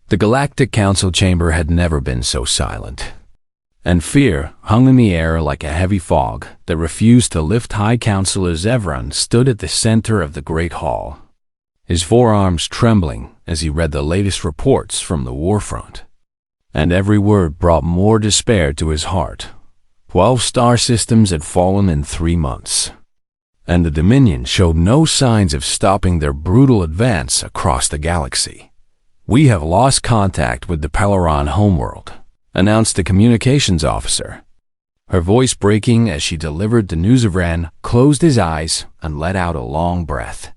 The Galactic Council chamber had never been so silent, and fear hung in the air like a heavy fog that refused to lift. High Counselor Zevran stood at the center of the great hall, his forearms trembling as he read the latest reports from the warfront. And every word brought more despair to his heart. 12 star systems had fallen in 3 months, and the Dominion showed no signs of stopping their brutal advance across the galaxy. "We have lost contact with the Peleron homeworld," announced the communications officer. Her voice breaking as she delivered the news. Zevran closed his eyes and let out a long breath,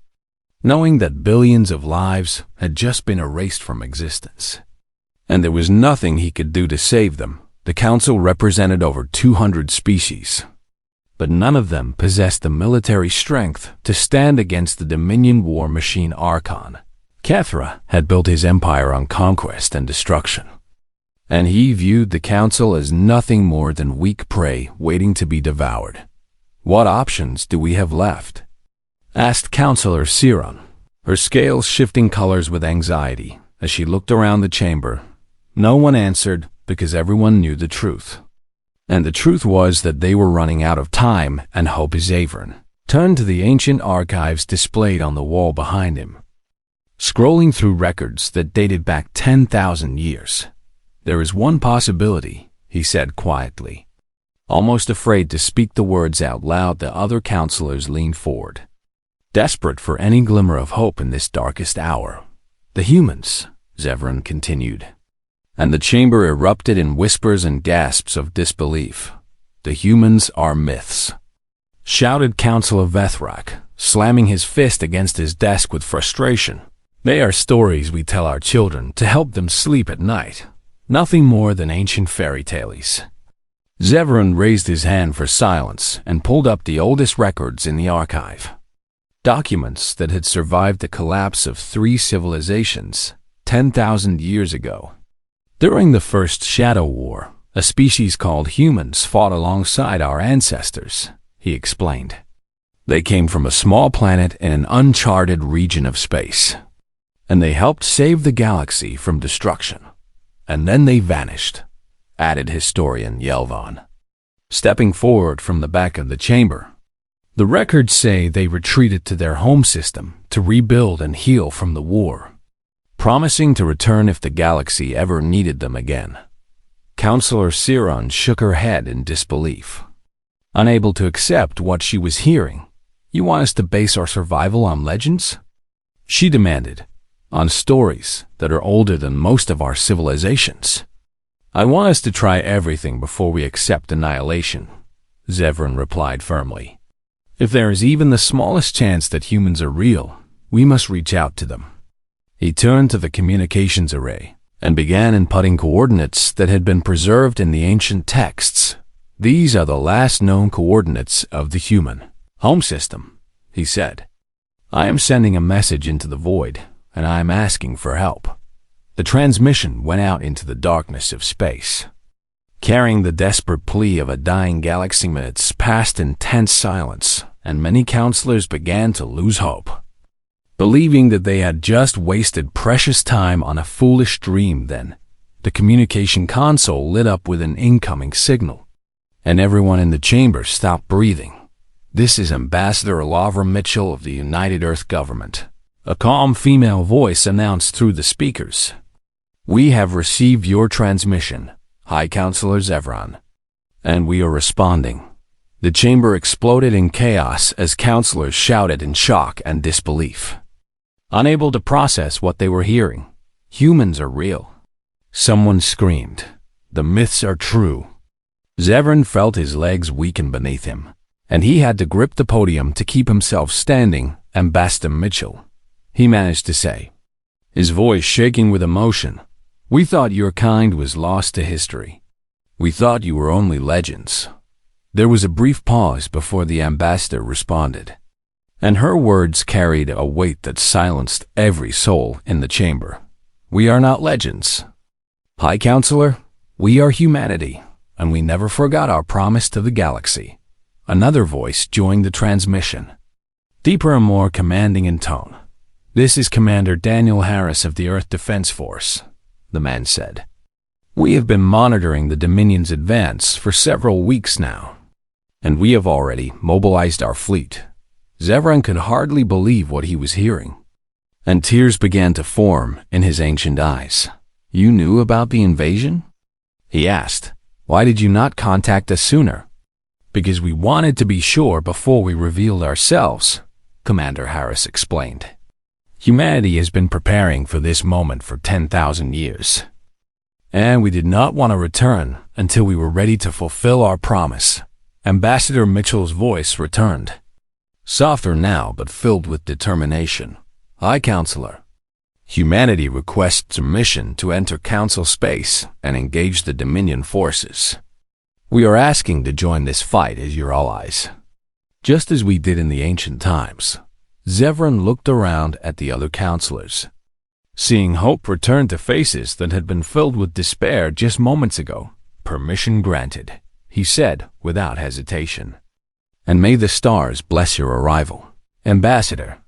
knowing that billions of lives had just been erased from existence, and there was nothing he could do to save them. The Council represented over 200 species, but none of them possessed the military strength to stand against the Dominion war machine Archon. Kethra had built his empire on conquest and destruction, and he viewed the Council as nothing more than weak prey waiting to be devoured. "What options do we have left?" asked Counselor Siron, her scales shifting colors with anxiety as she looked around the chamber. No one answered because everyone knew the truth. And the truth was that they were running out of time, and hope. Zevran turned to the ancient archives displayed on the wall behind him, scrolling through records that dated back 10,000 years. "There is one possibility," he said quietly. Almost afraid to speak the words out loud, the other counselors leaned forward, desperate for any glimmer of hope in this darkest hour. "The humans," Zevran continued. And the chamber erupted in whispers and gasps of disbelief. "The humans are myths," shouted Counselor Vethrak, slamming his fist against his desk with frustration. "They are stories we tell our children to help them sleep at night. Nothing more than ancient fairy tales." Zevran raised his hand for silence and pulled up the oldest records in the archive. Documents that had survived the collapse of 3 civilizations 10,000 years ago. During the first Shadow War, a species called humans fought alongside our ancestors, he explained. They came from a small planet in an uncharted region of space, and they helped save the galaxy from destruction. And then they vanished, added historian Yelvan, stepping forward from the back of the chamber. The records say they retreated to their home system to rebuild and heal from the war, promising to return if the galaxy ever needed them again. Counselor Siron shook her head in disbelief, unable to accept what she was hearing. "You want us to base our survival on legends?" she demanded. "On stories that are older than most of our civilizations." "I want us to try everything before we accept annihilation," Zevran replied firmly. "If there is even the smallest chance that humans are real, we must reach out to them." He turned to the communications array and began inputting coordinates that had been preserved in the ancient texts. "These are the last known coordinates of the human home system," he said. "I am sending a message into the void, and I am asking for help." The transmission went out into the darkness of space, carrying the desperate plea of a dying galaxy. Minutes passed in tense silence, and many counselors began to lose hope, believing that they had just wasted precious time on a foolish dream. Then, the communication console lit up with an incoming signal, and everyone in the chamber stopped breathing. "This is Ambassador Lavra Mitchell of the United Earth Government," a calm female voice announced through the speakers. "We have received your transmission, High Counselor Zevran, and we are responding." The chamber exploded in chaos as counselors shouted in shock and disbelief, unable to process what they were hearing. "Humans are real," someone screamed. "The myths are true." Zevran felt his legs weaken beneath him, and he had to grip the podium to keep himself standing. "Ambassador Mitchell," he managed to say, his voice shaking with emotion, "we thought your kind was lost to history. We thought you were only legends." There was a brief pause before the ambassador responded, and her words carried a weight that silenced every soul in the chamber. "We are not legends, High Counselor. We are humanity, and we never forgot our promise to the galaxy." Another voice joined the transmission, deeper and more commanding in tone. "This is Commander Daniel Harris of the Earth Defense Force. the man said. "We have been monitoring the Dominion's advance for several weeks now, and we have already mobilized our fleet." Zevran could hardly believe what he was hearing, and tears began to form in his ancient eyes. "You knew about the invasion?" he asked. "Why did you not contact us sooner?" "Because we wanted to be sure before we revealed ourselves," Commander Harris explained. "Humanity has been preparing for this moment for 10,000 years, and we did not want to return until we were ready to fulfill our promise." Ambassador Mitchell's voice returned, softer now but filled with determination. "High Counselor, humanity requests permission to enter Council space and engage the Dominion forces. We are asking to join this fight as your allies, just as we did in the ancient times." Zevran looked around at the other counselors, seeing hope return to faces that had been filled with despair just moments ago. "Permission granted," he said without hesitation. "And may the stars bless your arrival. Ambassador,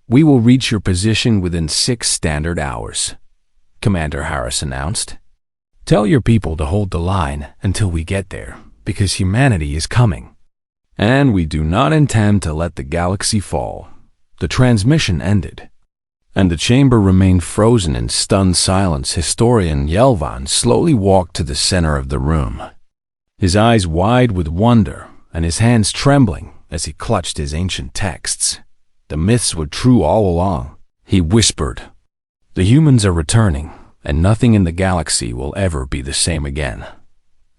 we will reach your position within 6 standard hours," Commander Harris announced. "Tell your people to hold the line until we get there, because humanity is coming, and we do not intend to let the galaxy fall." The transmission ended, and the chamber remained frozen in stunned silence. Historian Yelvan slowly walked to the center of the room, his eyes wide with wonder and his hands trembling as he clutched his ancient texts. "The myths were true all along," he whispered. "The humans are returning, and nothing in the galaxy will ever be the same again."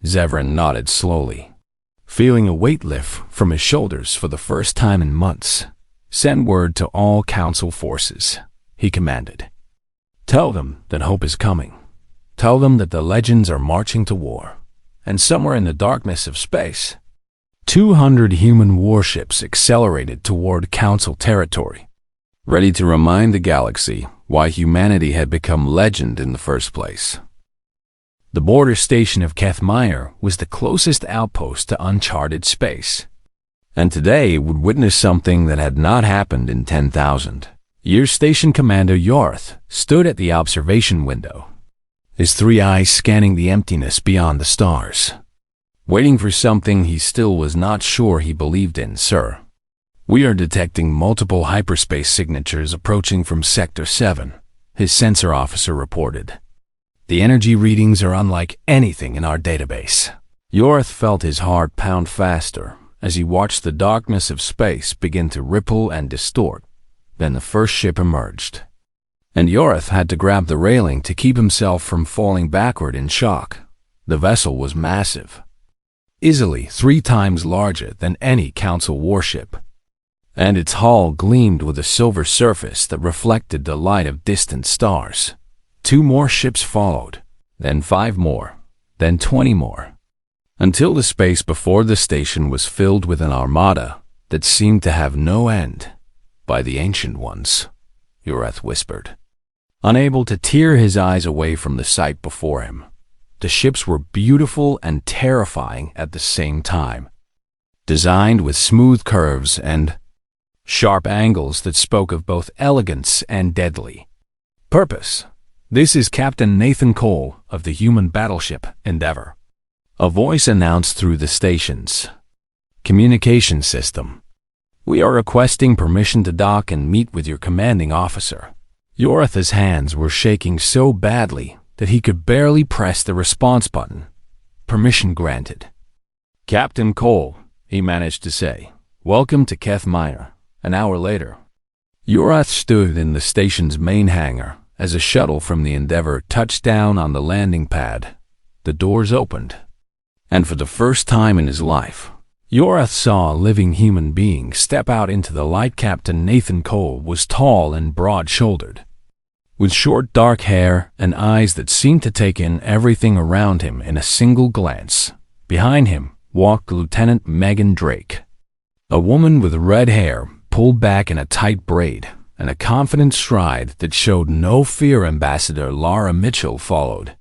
Zevran nodded slowly, feeling a weight lift from his shoulders for the first time in months. "Send word to all Council forces," he commanded. "Tell them that hope is coming. Tell them that the legends are marching to war, and somewhere in the darkness of space, 200 human warships accelerated toward Council territory, ready to remind the galaxy why humanity had become legend in the first place." The border station of Kethmire was the closest outpost to uncharted space, and today it would witness something that had not happened in 10,000 years. Station Commander Yorth stood at the observation window, his 3 eyes scanning the emptiness beyond the stars, waiting for something he still was not sure he believed in. "Sir, we are detecting multiple hyperspace signatures approaching from Sector 7, his sensor officer reported. "The energy readings are unlike anything in our database." Yorth felt his heart pound faster as he watched the darkness of space begin to ripple and distort. Then the first ship emerged, and Yorth had to grab the railing to keep himself from falling backward in shock. The vessel was massive, easily 3 times larger than any Council warship, and its hull gleamed with a silver surface that reflected the light of distant stars. 2 more ships followed, then 5 more, then 20 more, until the space before the station was filled with an armada that seemed to have no end. "By the Ancient Ones," Yoreth whispered, unable to tear his eyes away from the sight before him. The ships were beautiful and terrifying at the same time, designed with smooth curves and sharp angles that spoke of both elegance and deadly purpose. "This is Captain Nathan Cole of the human battleship Endeavor," a voice announced through the station's communication system. "We are requesting permission to dock and meet with your commanding officer." Yoreth's hands were shaking so badly that he could barely press the response button. "Permission granted." "Captain Cole," he managed to say, "welcome to Kethmire." An hour later, Yoreth stood in the station's main hangar as a shuttle from the Endeavor touched down on the landing pad. The doors opened, and for the first time in his life, Yoreth saw a living human being step out into the light. Captain Nathan Cole was tall and broad-shouldered, with short dark hair and eyes that seemed to take in everything around him in a single glance. Behind him walked Lieutenant Megan Drake, a woman with red hair pulled back in a tight braid and a confident stride that showed no fear. Ambassador Laura Mitchell followed,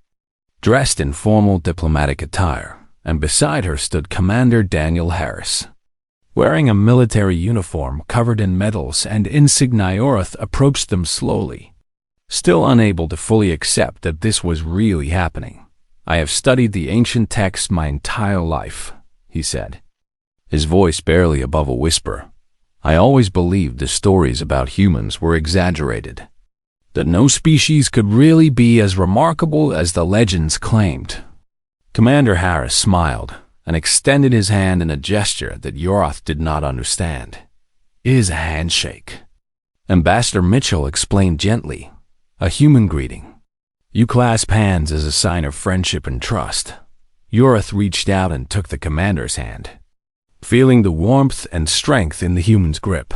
dressed in formal diplomatic attire, and beside her stood Commander Daniel Harris, wearing a military uniform covered in medals and insignia. Yoreth approached them slowly, Still unable to fully accept that this was really happening. "I have studied the ancient texts my entire life," he said, his voice barely above a whisper. "I always believed the stories about humans were exaggerated, that no species could really be as remarkable as the legends claimed." Commander Harris smiled and extended his hand in a gesture that Yorath did not understand. "It is a handshake." Ambassador Mitchell explained gently, "A human greeting. You clasp hands as a sign of friendship and trust." Yorath reached out and took the commander's hand, feeling the warmth and strength in the human's grip.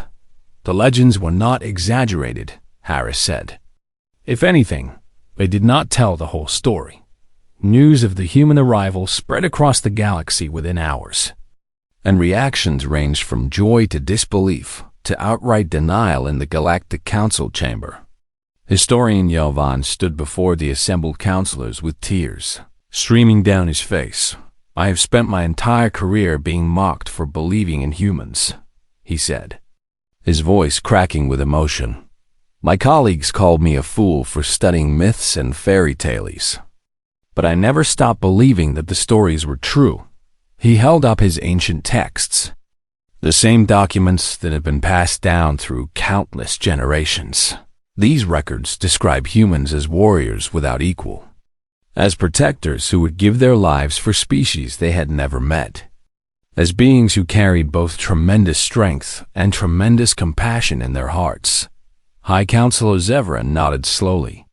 "The legends were not exaggerated," Harris said. "If anything, they did not tell the whole story." News of the human arrival spread across the galaxy within hours, and reactions ranged from joy to disbelief to outright denial in the Galactic Council chamber. Historian Yovan stood before the assembled counselors with tears streaming down his face. "I have spent my entire career being mocked for believing in humans," he said, his voice cracking with emotion. "My colleagues called me a fool for studying myths and fairy tales. But I never stopped believing that the stories were true." He held up his ancient texts, the same documents that had been passed down through countless generations. These records describe humans as warriors without equal, as protectors who would give their lives for species they had never met, as beings who carried both tremendous strength and tremendous compassion in their hearts. High Counselor Zevran nodded slowly,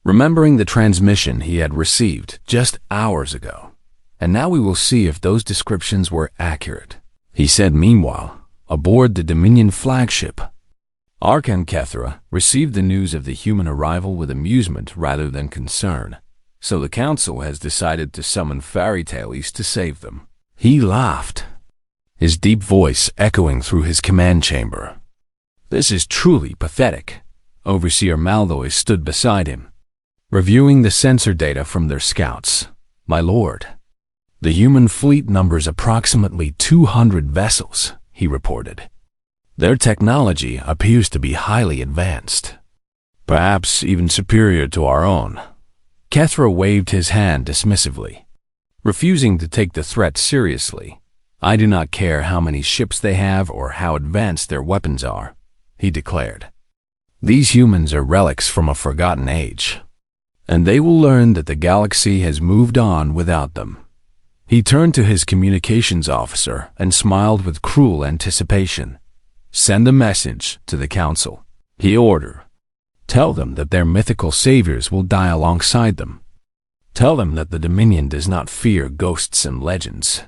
remembering the transmission he had received just hours ago. "And now we will see if those descriptions were accurate," he said meanwhile, aboard the Dominion flagship. Arkan Kethra received the news of the human arrival with amusement rather than concern. "So the Council has decided to summon fairy tales to save them." He laughed, his deep voice echoing through his command chamber. "This is truly pathetic." Overseer Maldoy stood beside him, reviewing the sensor data from their scouts. "My lord, the human fleet numbers approximately 200 vessels," he reported. "Their technology appears to be highly advanced, perhaps even superior to our own." Kethra waved his hand dismissively, refusing to take the threat seriously. "I do not care how many ships they have or how advanced their weapons are," he declared. "These humans are relics from a forgotten age, and they will learn that the galaxy has moved on without them." He turned to his communications officer and smiled with cruel anticipation. "Send a message to the Council," he ordered. "Tell them that their mythical saviors will die alongside them. Tell them that the Dominion does not fear ghosts and legends."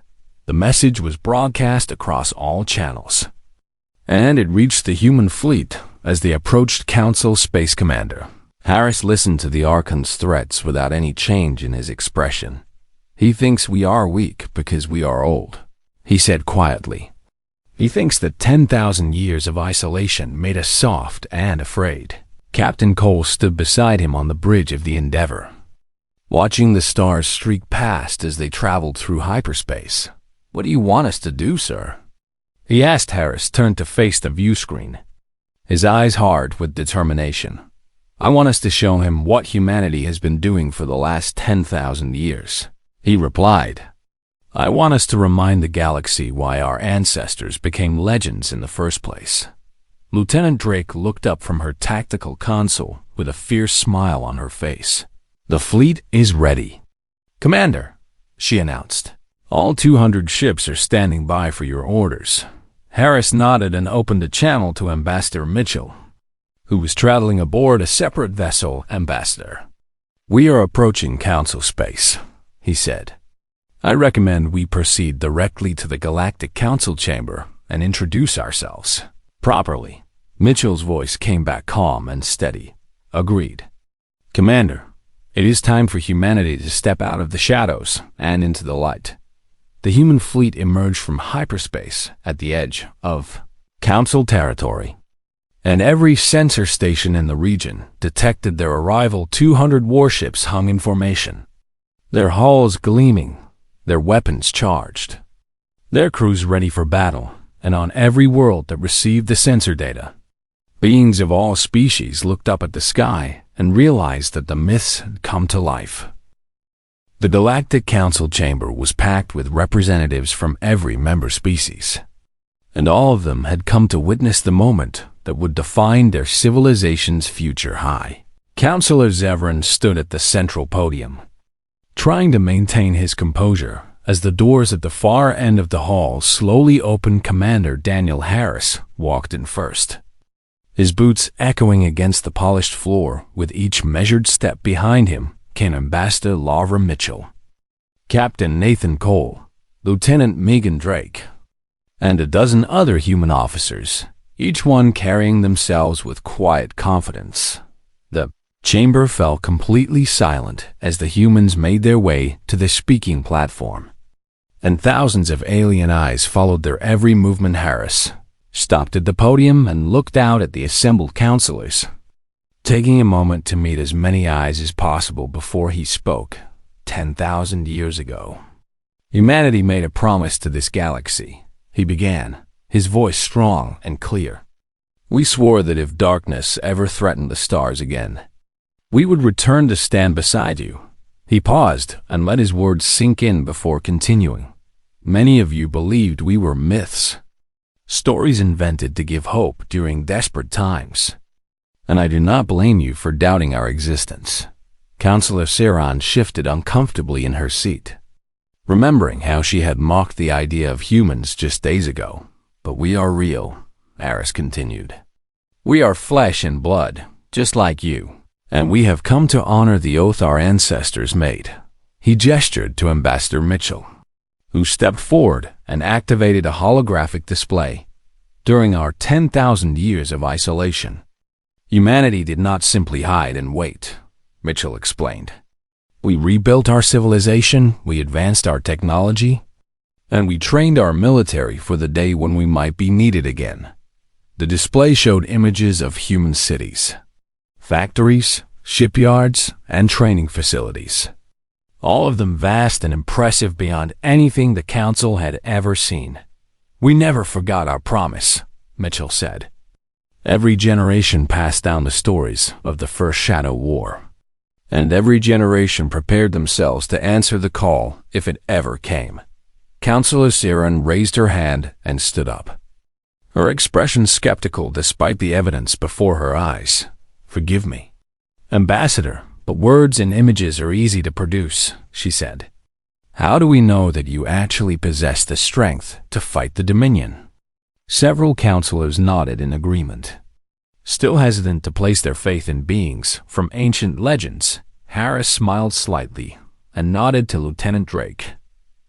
The message was broadcast across all channels, and it reached the human fleet as they approached Council Space Commander. Harris listened to the Archon's threats without any change in his expression. "He thinks we are weak because we are old," he said quietly. "He thinks that 10,000 years of isolation made us soft and afraid." Captain Cole stood beside him on the bridge of the Endeavor, watching the stars streak past as they traveled through hyperspace. "What do you want us to do, sir?" he asked. Harris turned to face the view screen, his eyes hard with determination. "I want us to show him what humanity has been doing for the last 10,000 years, he replied. "I want us to remind the galaxy why our ancestors became legends in the first place." Lieutenant Drake looked up from her tactical console with a fierce smile on her face. "The fleet is ready, Commander," she announced. "All 200 ships are standing by for your orders." Harris nodded and opened a channel to Ambassador Mitchell, who was traveling aboard a separate vessel. "Ambassador, we are approaching Council space," he said. "I recommend we proceed directly to the Galactic Council chamber and introduce ourselves properly." Mitchell's voice came back calm and steady. "Agreed. Commander, it is time for humanity to step out of the shadows and into the light." The human fleet emerged from hyperspace at the edge of Council territory, and every sensor station in the region detected their arrival. 200 warships hung in formation, their hulls gleaming, their weapons charged, their crews ready for battle, and on every world that received the sensor data, beings of all species looked up at the sky and realized that the myths had come to life. The Galactic Council chamber was packed with representatives from every member species, and all of them had come to witness the moment that would define their civilization's future. Councillor Zevran stood at the central podium, trying to maintain his composure as the doors at the far end of the hall slowly opened. Commander Daniel Harris walked in first, his boots echoing against the polished floor. With each measured step behind him came Ambassador Laura Mitchell, Captain Nathan Cole, Lieutenant Megan Drake, and a dozen other human officers, each one carrying themselves with quiet confidence. The chamber fell completely silent as the humans made their way to the speaking platform, and thousands of alien eyes followed their every movement. Harris stopped at the podium and looked out at the assembled counselors, taking a moment to meet as many eyes as possible before he spoke. 10,000 years ago, humanity made a promise to this galaxy, he began, his voice strong and clear. We swore that if darkness ever threatened the stars again, we would return to stand beside you. He paused and let his words sink in before continuing. Many of you believed we were myths, stories invented to give hope during desperate times, and I do not blame you for doubting our existence. Councillor Siron shifted uncomfortably in her seat, remembering how she had mocked the idea of humans just days ago. But we are real, Harris continued. We are flesh and blood, just like you, and we have come to honor the oath our ancestors made. He gestured to Ambassador Mitchell, who stepped forward and activated a holographic display. During our 10,000 years of isolation, humanity did not simply hide and wait, Mitchell explained. We rebuilt our civilization, we advanced our technology, and we trained our military for the day when we might be needed again. The display showed images of human cities, factories, shipyards, and training facilities, all of them vast and impressive beyond anything the Council had ever seen. We never forgot our promise, Mitchell said. Every generation passed down the stories of the First Shadow War, and every generation prepared themselves to answer the call if it ever came. Councillor Siren raised her hand and stood up, her expression skeptical despite the evidence before her eyes. Forgive me, Ambassador, but words and images are easy to produce, she said. How do we know that you actually possess the strength to fight the Dominion? Several councillors nodded in agreement, still hesitant to place their faith in beings from ancient legends. Harris smiled slightly and nodded to Lieutenant Drake.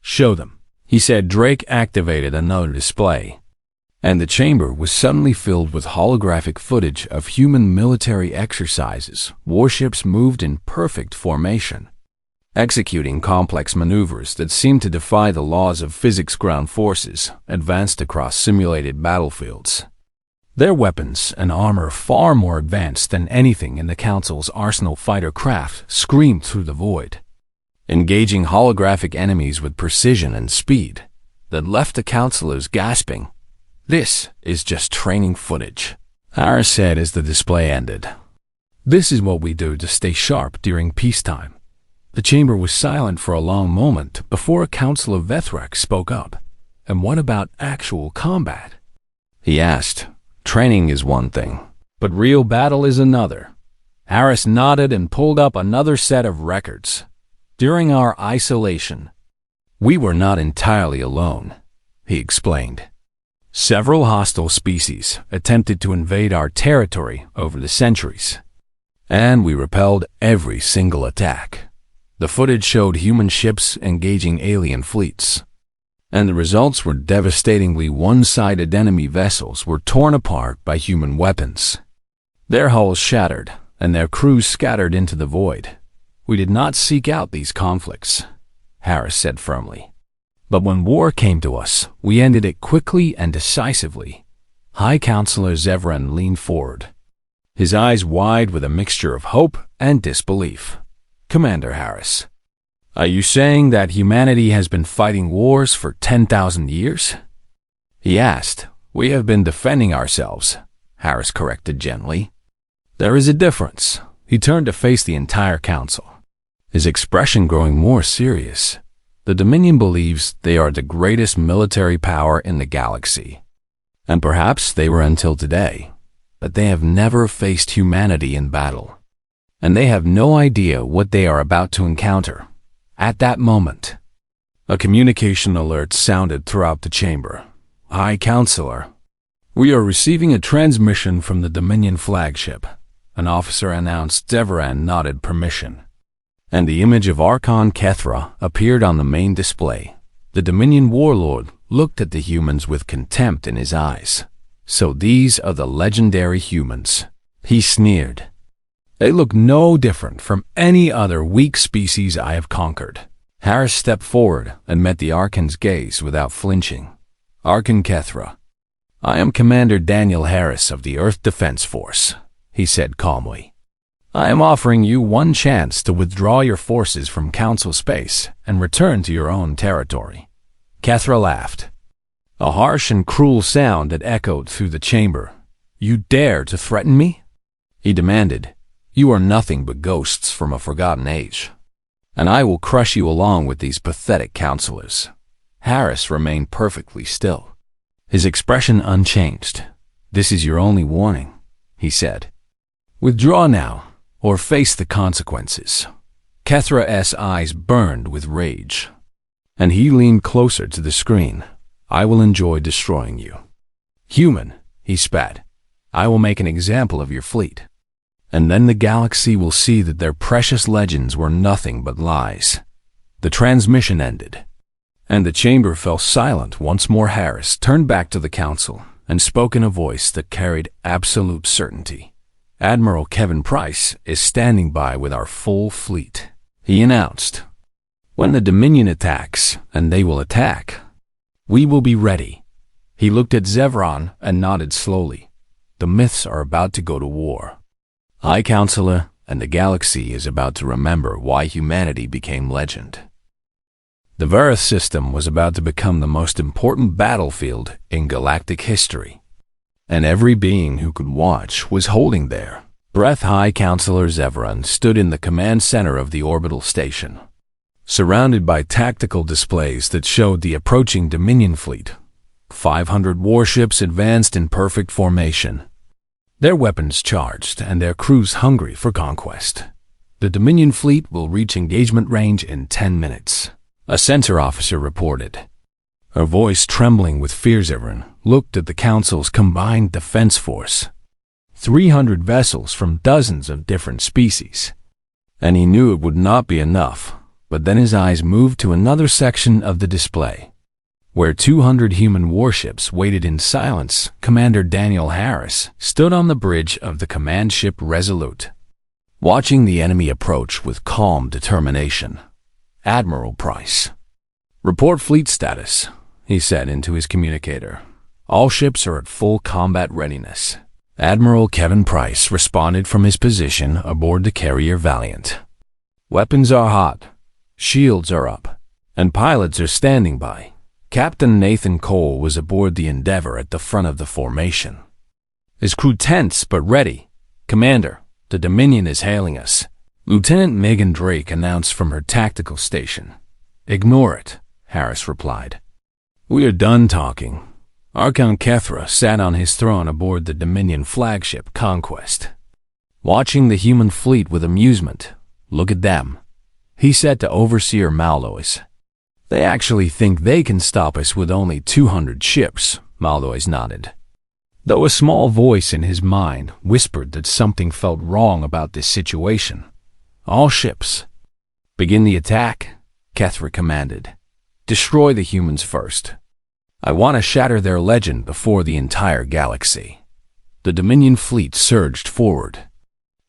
Show them, he said. Drake activated another display, and the chamber was suddenly filled with holographic footage of human military exercises. Warships moved in perfect formation, executing complex maneuvers that seemed to defy the laws of physics. Ground forces advanced across simulated battlefields, their weapons and armor far more advanced than anything in the Council's arsenal. Fighter craft screamed through the void, engaging holographic enemies with precision and speed that left the councillors gasping. This is just training footage, Harris said as the display ended. This is what we do to stay sharp during peacetime. The chamber was silent for a long moment before Councillor Vethrek spoke up. And what about actual combat? He asked. Training is one thing, but real battle is another. Harris nodded and pulled up another set of records. During our isolation, we were not entirely alone, he explained. Several hostile species attempted to invade our territory over the centuries, and we repelled every single attack. The footage showed human ships engaging alien fleets, and the results were devastatingly one-sided. Enemy vessels were torn apart by human weapons, their hulls shattered, and their crews scattered into the void. We did not seek out these conflicts, Harris said firmly. But when war came to us, we ended it quickly and decisively. High Councillor Zevran leaned forward, his eyes wide with a mixture of hope and disbelief. Commander Harris, are you saying that humanity has been fighting wars for 10,000 years? He asked. We have been defending ourselves, Harris corrected gently. There is a difference, He turned to face the entire council, his expression growing more serious. The Dominion believes they are the greatest military power in the galaxy. And perhaps they were until today, but they have never faced humanity in battle. And they have no idea what they are about to encounter. At that moment, a communication alert sounded throughout the chamber. High Counselor, we are receiving a transmission from the Dominion flagship. An officer announced. Deveran nodded permission, and the image of Archon Kethra appeared on the main display. The Dominion warlord looked at the humans with contempt in his eyes. So these are the legendary humans, he sneered. They look no different from any other weak species I have conquered. Harris stepped forward and met the Archon's gaze without flinching. Archon Kethra, I am Commander Daniel Harris of the Earth Defense Force, he said calmly. I am offering you one chance to withdraw your forces from Council space and return to your own territory. Kethra laughed, a harsh and cruel sound that echoed through the chamber. You dare to threaten me? He demanded. You are nothing but ghosts from a forgotten age, and I will crush you along with these pathetic counselors. Harris remained perfectly still, his expression unchanged. This is your only warning, he said. Withdraw now, or face the consequences. Kethra's eyes burned with rage, and he leaned closer to the screen. I will enjoy destroying you. Human, he spat, I will make an example of your fleet. And then the galaxy will see that their precious legends were nothing but lies. The transmission ended, and the chamber fell silent once more. Harris turned back to the council and spoke in a voice that carried absolute certainty. Admiral Kevin Price is standing by with our full fleet, he announced. When the Dominion attacks, and they will attack, we will be ready. He looked at Zevran and nodded slowly. The myths are about to go to war. High Counselor, and the galaxy is about to remember why humanity became legend. The Varith system was about to become the most important battlefield in galactic history, and every being who could watch was holding their breath. High Counselor Zevran stood in the command center of the orbital station, surrounded by tactical displays that showed the approaching Dominion fleet. 500 warships advanced in perfect formation, their weapons charged and their crews hungry for conquest. The Dominion fleet will reach engagement range in 10 minutes, a center officer reported. Her voice trembling with fear. Zevran looked at the Council's combined defense force, 300 vessels from dozens of different species, and he knew it would not be enough. But then his eyes moved to another section of the display, where 200 human warships waited in silence. Commander Daniel Harris stood on the bridge of the command ship Resolute, watching the enemy approach with calm determination. Admiral Price, report fleet status, he said into his communicator. All ships are at full combat readiness. Admiral Kevin Price responded from his position aboard the carrier Valiant. Weapons are hot, shields are up, and pilots are standing by. Captain Nathan Cole was aboard the Endeavor at the front of the formation, his crew tense but ready. Commander, the Dominion is hailing us, Lieutenant Megan Drake announced from her tactical station. Ignore it, Harris replied. We are done talking. Archon Kethra sat on his throne aboard the Dominion flagship Conquest, watching the human fleet with amusement. Look at them, he said to Overseer Malloys. They actually think they can stop us with only 200 ships, Malloys nodded, though a small voice in his mind whispered that something felt wrong about this situation. All ships, begin the attack, Kethra commanded. Destroy the humans first. I want to shatter their legend before the entire galaxy. The Dominion fleet surged forward,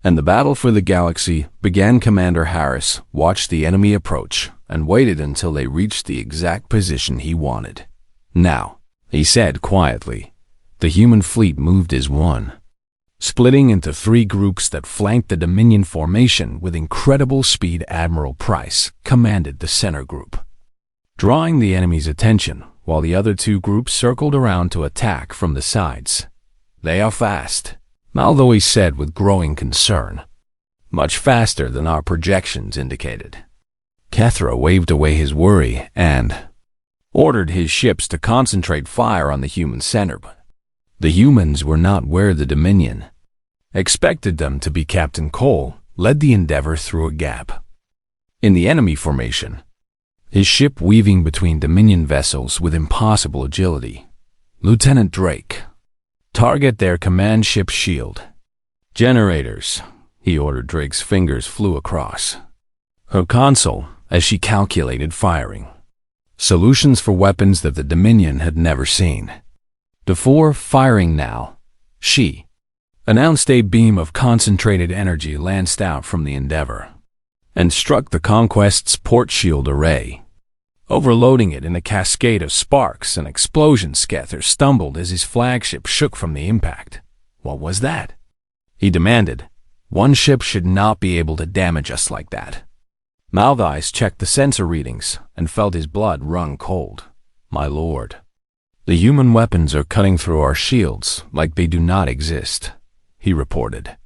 and the battle for the galaxy began. Commander Harris watched the enemy approach and waited until they reached the exact position he wanted. Now, he said quietly, the human fleet moved as one, splitting into 3 groups that flanked the Dominion formation with incredible speed. Admiral Price commanded the center group, drawing the enemy's attention, while the other 2 groups circled around to attack from the sides. They are fast, Malloy said with growing concern. much faster than our projections indicated. Kethra waved away his worry and ordered his ships to concentrate fire on the human center. The humans were not where the Dominion expected them to be. Captain Cole led the Endeavor through a gap in the enemy formation, his ship weaving between Dominion vessels with impossible agility. Lieutenant Drake, target their command ship's shield. Generators, he ordered. Drake's fingers flew across her console as she calculated firing solutions for weapons that the Dominion had never seen. Before firing now, she announced. A beam of concentrated energy lanced out from the Endeavor and struck the Conquest's port shield array, overloading it in a cascade of sparks and explosions. Kethra stumbled as his flagship shook from the impact. What was that? He demanded. One ship should not be able to damage us like that. Malthus checked the sensor readings and felt his blood run cold. My lord, the human weapons are cutting through our shields like they do not exist, he reported.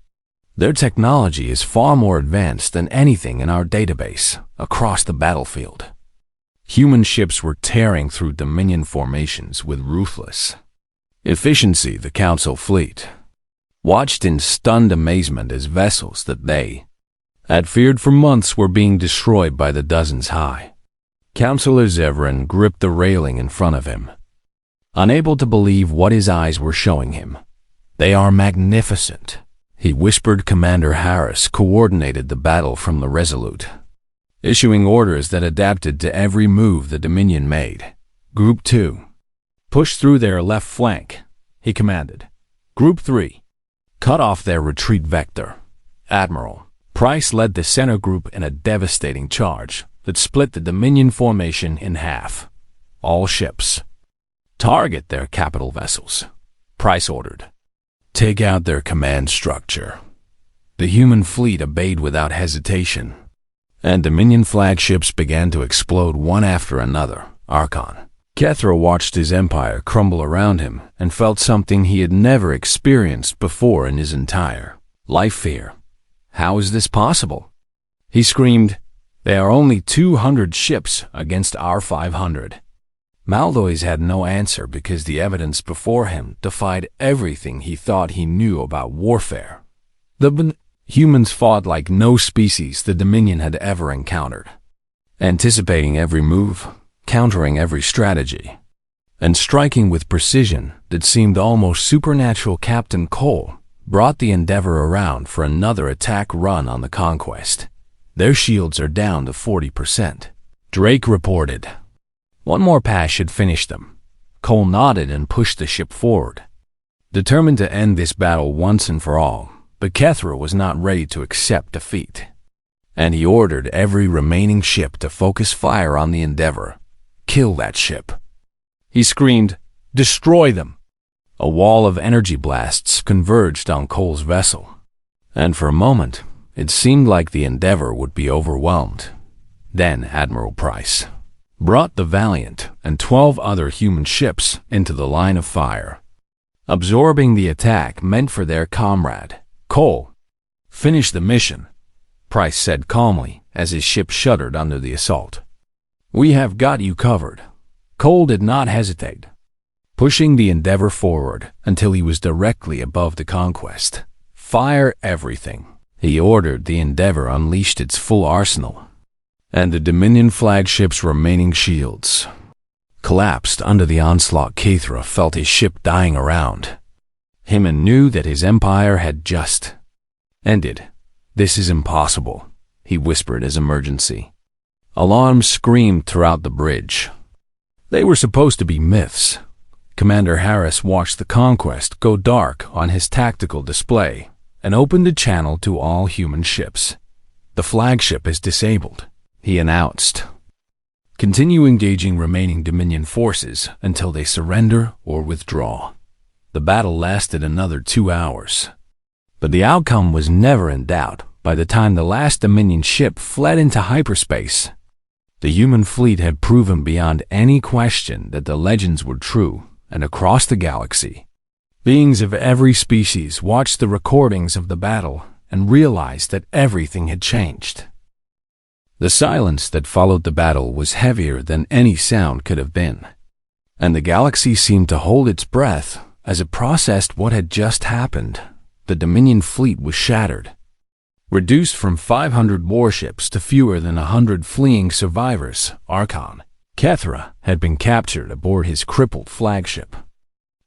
Their technology is far more advanced than anything in our database across the battlefield. Human ships were tearing through Dominion formations with ruthless efficiency. The Council fleet watched in stunned amazement as vessels that they had feared for months were being destroyed by the dozens high. Councillor Zevran gripped the railing in front of him, unable to believe what his eyes were showing him. They are magnificent, he whispered. Commander Harris coordinated the battle from the Resolute, issuing orders that adapted to every move the Dominion made. Group 2, push through their left flank, he commanded. Group 3, cut off their retreat vector. Admiral Price led the center group in a devastating charge that split the Dominion formation in half. All ships, target their capital vessels, Price ordered. Take out their command structure. The human fleet obeyed without hesitation, and Dominion flagships began to explode one after another. Archon Kethra watched his empire crumble around him and felt something he had never experienced before in his entire life. Fear. How is this possible? He screamed. There are only 200 ships against our 500. Malthus had no answer because the evidence before him defied everything he thought he knew about warfare. The humans fought like no species the Dominion had ever encountered, anticipating every move, countering every strategy, and striking with precision that seemed almost supernatural. Captain Cole brought the Endeavor around for another attack run on the Conquest. Their shields are down to 40%. Drake reported. One more pass should finish them. Cole nodded and pushed the ship forward, determined to end this battle once and for all. But Kethra was not ready to accept defeat, and he ordered every remaining ship to focus fire on the Endeavor. Kill that ship, he screamed. Destroy them. A wall of energy blasts converged on Cole's vessel, and for a moment it seemed like the Endeavor would be overwhelmed. Then Admiral Price brought the Valiant and 12 other human ships into the line of fire. Absorbing the attack meant for their comrade, Cole. Finish the mission, Price said calmly as his ship shuddered under the assault. We have got you covered. Cole did not hesitate, pushing the Endeavor forward until he was directly above the Conquest. Fire everything, he ordered. The Endeavor unleashed its full arsenal, and the Dominion flagship's remaining shields collapsed under the onslaught. Kethra felt his ship dying around him and knew that his empire had just ended. This is impossible, he whispered as emergency alarms screamed throughout the bridge. They were supposed to be myths. Commander Harris watched the Conquest go dark on his tactical display and opened a channel to all human ships. The flagship is disabled, he announced. Continue engaging remaining Dominion forces until they surrender or withdraw. The battle lasted another 2 hours, but the outcome was never in doubt. By the time the last Dominion ship fled into hyperspace, the human fleet had proven beyond any question that the legends were true. And across the galaxy, beings of every species watched the recordings of the battle and realized that everything had changed. The silence that followed the battle was heavier than any sound could have been, and the galaxy seemed to hold its breath as it processed what had just happened. The Dominion fleet was shattered, reduced from 500 warships to fewer than 100 fleeing survivors. Archon Kethra had been captured aboard his crippled flagship,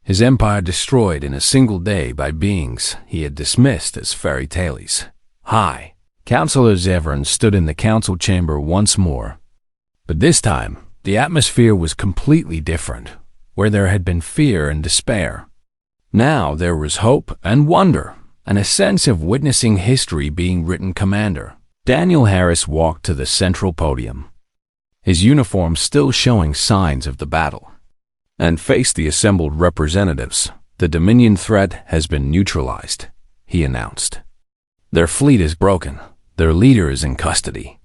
his empire destroyed in a single day by beings he had dismissed as fairy tales. High Counselor Zevran stood in the council chamber once more, but this time the atmosphere was completely different. Where there had been fear and despair, now there was hope and wonder, and a sense of witnessing history being written. Commander Daniel Harris walked to the central podium, his uniform still showing signs of the battle, and faced the assembled representatives. The Dominion threat has been neutralized, he announced. Their fleet is broken, their leader is in custody,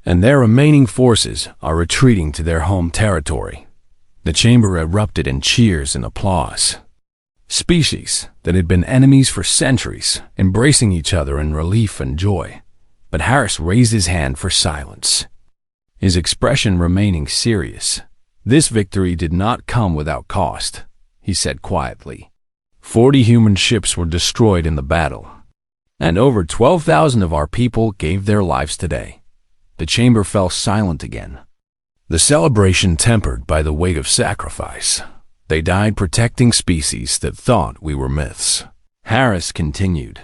and their remaining forces are retreating to their home territory. The chamber erupted in cheers and applause. Species that had been enemies for centuries, embracing each other in relief and joy. But Harris raised his hand for silence, his expression remaining serious. This victory did not come without cost, he said quietly. 40 human ships were destroyed in the battle, and over 12,000 of our people gave their lives today. The chamber fell silent again, the celebration tempered by the weight of sacrifice. They died protecting species that thought we were myths. Harris continued.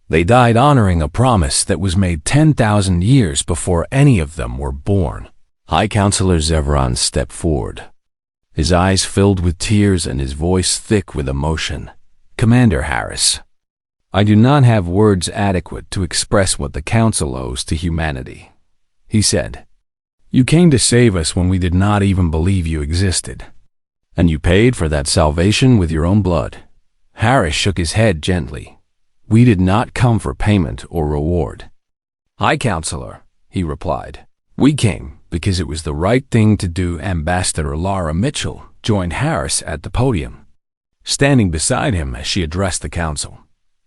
They died honoring a promise that was made 10,000 years before any of them were born. High Counselor Zevran stepped forward, his eyes filled with tears and his voice thick with emotion. Commander Harris, I do not have words adequate to express what the Council owes to humanity, he said. You came to save us when we did not even believe you existed, and you paid for that salvation with your own blood. Harris shook his head gently. We did not come for payment or reward. High Counselor, he replied, we came because it was the right thing to do. Ambassador Lara Mitchell joined Harris at the podium, standing beside him as she addressed the council.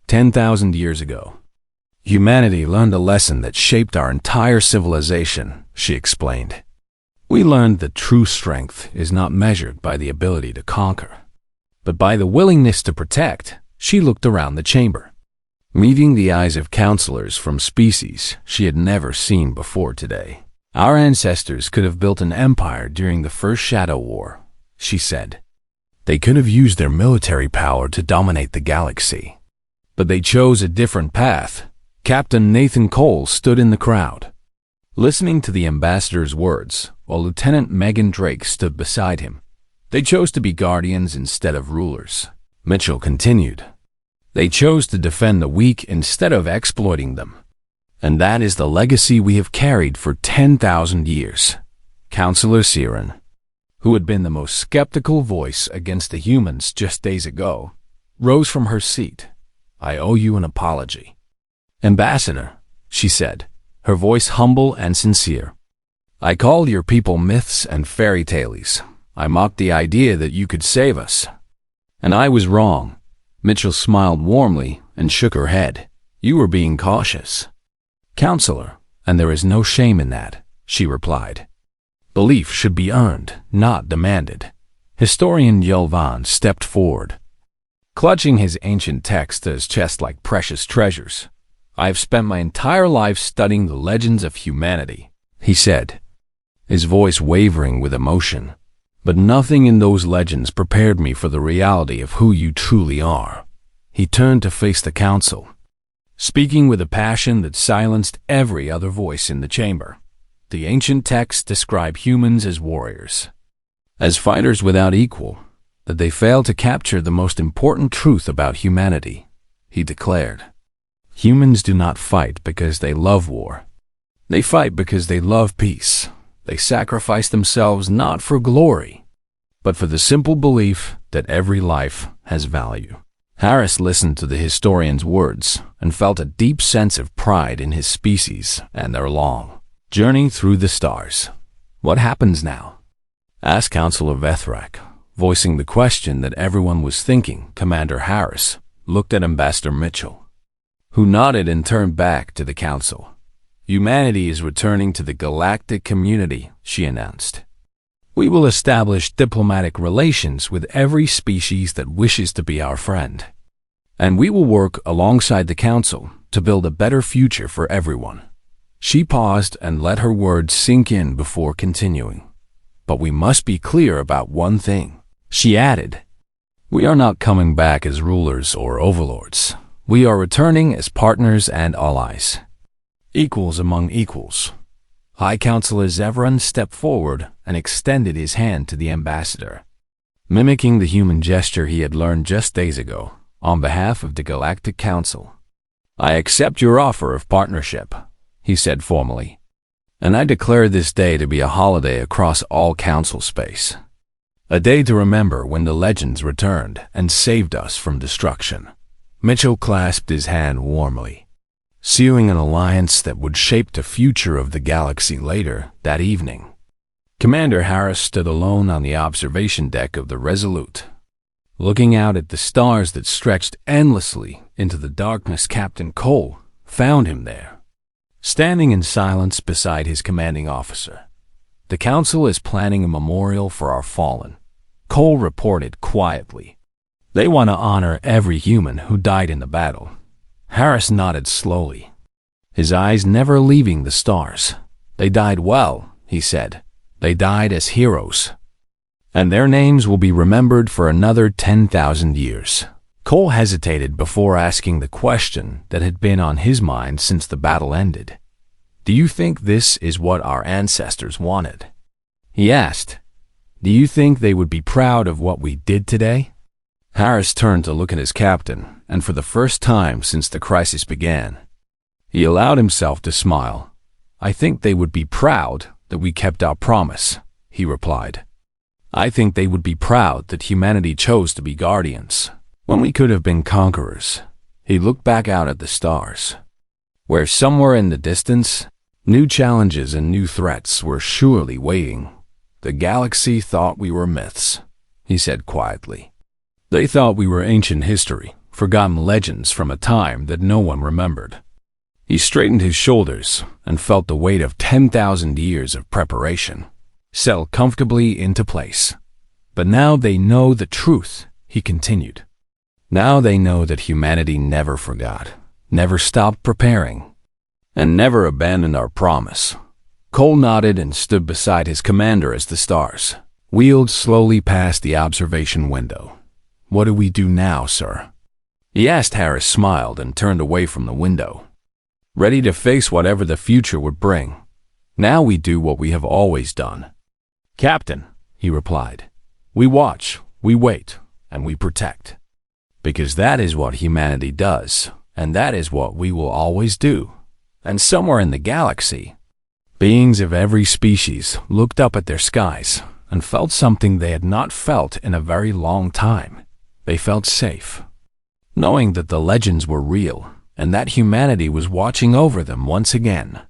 10,000 years ago, humanity learned a lesson that shaped our entire civilization, she explained. We learned that true strength is not measured by the ability to conquer, but by the willingness to protect. She looked around the chamber, meeting the eyes of counselors from species she had never seen before today. Our ancestors could have built an empire during the First Shadow War, she said. They could have used their military power to dominate the galaxy, but they chose a different path. Captain Nathan Cole stood in the crowd, listening to the ambassador's words, while Lieutenant Megan Drake stood beside him. They chose to be guardians instead of rulers. Mitchell continued. They chose to defend the weak instead of exploiting them. And that is the legacy we have carried for 10,000 years. Counselor Siren, who had been the most skeptical voice against the humans just days ago, rose from her seat. I owe you an apology. Ambassador, she said, her voice humble and sincere. I called your people myths and fairy tales. I mocked the idea that you could save us. And I was wrong. Mitchell smiled warmly and shook her head. You were being cautious. Counselor, and there is no shame in that, she replied. Belief should be earned, not demanded. Historian Yelvan stepped forward, clutching his ancient texts to his chest like precious treasures. I have spent my entire life studying the legends of humanity, he said, his voice wavering with emotion. But nothing in those legends prepared me for the reality of who you truly are. He turned to face the council, speaking with a passion that silenced every other voice in the chamber. The ancient texts describe humans as warriors, as fighters without equal, that they fail to capture the most important truth about humanity, he declared. Humans do not fight because they love war. They fight because they love peace. They sacrifice themselves not for glory, but for the simple belief that every life has value. Harris listened to the historian's words and felt a deep sense of pride in his species and their long journey through the stars. What happens now? Asked Counselor Vethrak, voicing the question that everyone was thinking. Commander Harris looked at Ambassador Mitchell, who nodded and turned back to the council. "Humanity is returning to the galactic community," she announced. "We will establish diplomatic relations with every species that wishes to be our friend. And we will work alongside the council to build a better future for everyone." She paused and let her words sink in before continuing. "But we must be clear about one thing," she added. "We are not coming back as rulers or overlords. We are returning as partners and allies. Equals among equals." High Counselor Zevran stepped forward and extended his hand to the ambassador, mimicking the human gesture he had learned just days ago. On behalf of the Galactic Council, "I accept your offer of partnership," he said formally, "and I declare this day to be a holiday across all Council space. A day to remember when the legends returned and saved us from destruction." Mitchell clasped his hand warmly, sealing an alliance that would shape the future of the galaxy. Later that evening, Commander Harris stood alone on the observation deck of the Resolute, looking out at the stars that stretched endlessly into the darkness. Captain Cole found him there, standing in silence beside his commanding officer. "The Council is planning a memorial for our fallen," Cole reported quietly. "They want to honor every human who died in the battle." Harris nodded slowly, his eyes never leaving the stars. "They died well," he said. "They died as heroes, and their names will be remembered for another 10,000 years." Cole hesitated before asking the question that had been on his mind since the battle ended. "Do you think this is what our ancestors wanted?" he asked. "Do you think they would be proud of what we did today?" Harris turned to look at his captain, and for the first time since the crisis began, he allowed himself to smile. "I think they would be proud that we kept our promise," he replied. "I think they would be proud that humanity chose to be guardians when we could have been conquerors." He looked back out at the stars, where somewhere in the distance, new challenges and new threats were surely waiting. "The galaxy thought we were myths," he said quietly. "They thought we were ancient history, forgotten legends from a time that no one remembered." He straightened his shoulders and felt the weight of 10,000 years of preparation settle comfortably into place. "But now they know the truth," he continued. "Now they know that humanity never forgot, never stopped preparing, and never abandoned our promise." Cole nodded and stood beside his commander as the stars wheeled slowly past the observation window. "What do we do now, sir?" he asked. Harris smiled and turned away from the window, ready to face whatever the future would bring. "Now we do what we have always done, Captain," he replied. "We watch, we wait, and we protect. Because that is what humanity does, and that is what we will always do." And somewhere in the galaxy, beings of every species looked up at their skies and felt something they had not felt in a very long time. They felt safe, knowing that the legends were real and that humanity was watching over them once again.